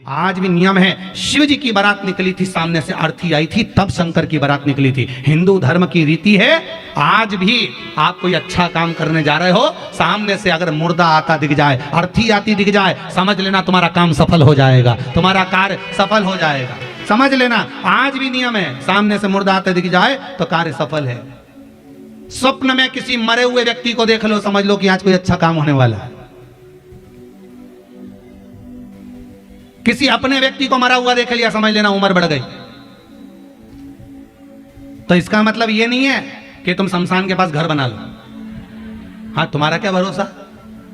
आज भी नियम है। शिव जी की बारात निकली थी, सामने से अर्थी आई थी, तब शंकर की बारात निकली थी। हिंदू धर्म की रीति है, आज भी आप कोई अच्छा काम करने जा रहे हो, सामने से अगर मुर्दा आता दिख जाए, अर्थी आती दिख जाए, समझ लेना तुम्हारा काम सफल हो जाएगा, तुम्हारा कार्य सफल हो जाएगा। समझ लेना, आज भी नियम है, सामने से मुर्दा आता दिख जाए तो कार्य सफल है। स्वप्न में किसी मरे हुए व्यक्ति को देख लो, समझ लो कि आज कोई अच्छा काम होने वाला है। किसी अपने व्यक्ति को मरा हुआ देख लिया, समझ लेना उम्र बढ़ गई। तो इसका मतलब ये नहीं है कि तुम शमशान के पास घर बना लो। हाँ, तुम्हारा क्या भरोसा,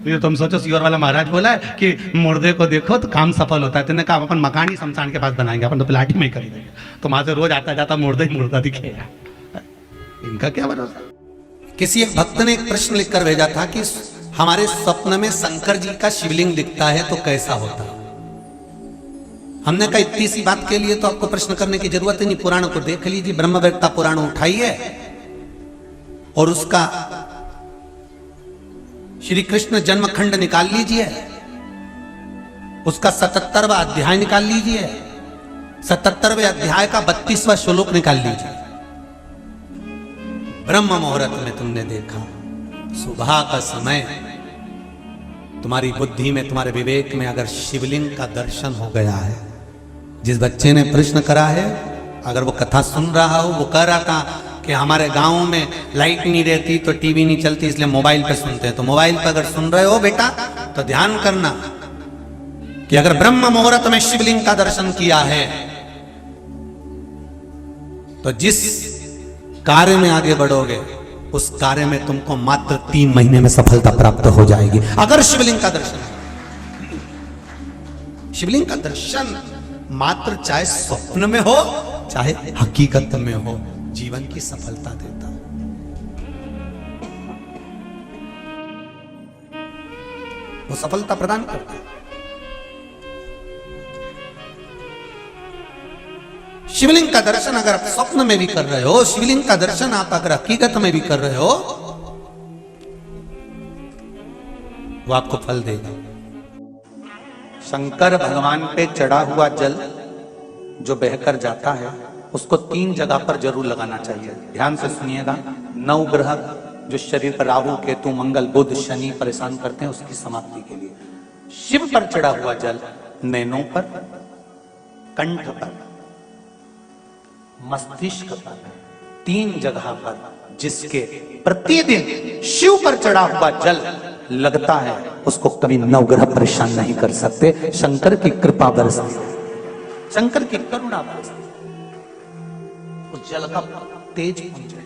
ये तुम सोचो सीवर वाला महाराज बोला है कि मुर्दे को देखो तो काम सफल होता है, तुमने कहा अपन मकान ही शमशान के पास बनाएंगे, अपन तो प्लाट ही में कर देंगे, तो वहां से रोज आता जाता मुर्दा ही मुर्दा दिखेगा। इनका क्या भरोसा। किसी एक भक्त ने एक प्रश्न लिखकर भेजा था कि हमारे स्वप्न में शंकर जी का शिवलिंग दिखता है तो कैसा होता। हमने कहा इतनी सी बात के लिए तो आपको प्रश्न करने की जरूरत ही नहीं, पुराण को देख लीजिए, ब्रह्मवेत्ता पुराण उठाइए और उसका श्री कृष्ण जन्मखंड निकाल लीजिए, उसका 77वां अध्याय निकाल लीजिए, 77वें अध्याय का 32वां श्लोक निकाल लीजिए। ब्रह्म मुहूर्त में तुमने देखा, सुबह का समय, तुम्हारी बुद्धि में, तुम्हारे विवेक में अगर शिवलिंग का दर्शन हो गया है। जिस बच्चे ने प्रश्न करा है, अगर वो कथा सुन रहा हो, वो कह रहा था कि हमारे गांव में लाइट नहीं रहती तो टीवी नहीं चलती, इसलिए मोबाइल पे सुनते हैं। तो मोबाइल पे अगर सुन रहे हो बेटा तो ध्यान करना कि अगर ब्रह्म मुहूर्त में शिवलिंग का दर्शन किया है तो जिस कार्य में आगे बढ़ोगे उस कार्य में तुमको मात्र 3 महीने में सफलता प्राप्त हो जाएगी, अगर शिवलिंग का दर्शन। शिवलिंग का दर्शन मात्र चाहे स्वप्न में हो चाहे हकीकत में हो, जीवन की सफलता देता है। वो सफलता प्रदान करता है। शिवलिंग का दर्शन अगर आप स्वप्न में भी कर रहे हो, शिवलिंग का दर्शन आप अगर हकीकत में भी कर रहे हो, वो आपको फल देगा। शंकर भगवान पे चढ़ा हुआ जल जो बहकर जाता है उसको 3 जगह पर जरूर लगाना चाहिए। ध्यान से सुनिएगा। 9 ग्रह जो शरीर पर राहु केतु मंगल बुध शनि परेशान करते हैं, उसकी समाप्ति के लिए शिव पर चढ़ा हुआ जल नैनों पर, कंठ पर, मस्तिष्क पर, 3 जगह पर जिसके प्रतिदिन शिव पर चढ़ा हुआ जल लगता है उसको कभी 9 ग्रह परेशान नहीं कर सकते। शंकर की कृपा बरसती, शंकर की करुणा बरसती, उस जल का तेज पहुंचे।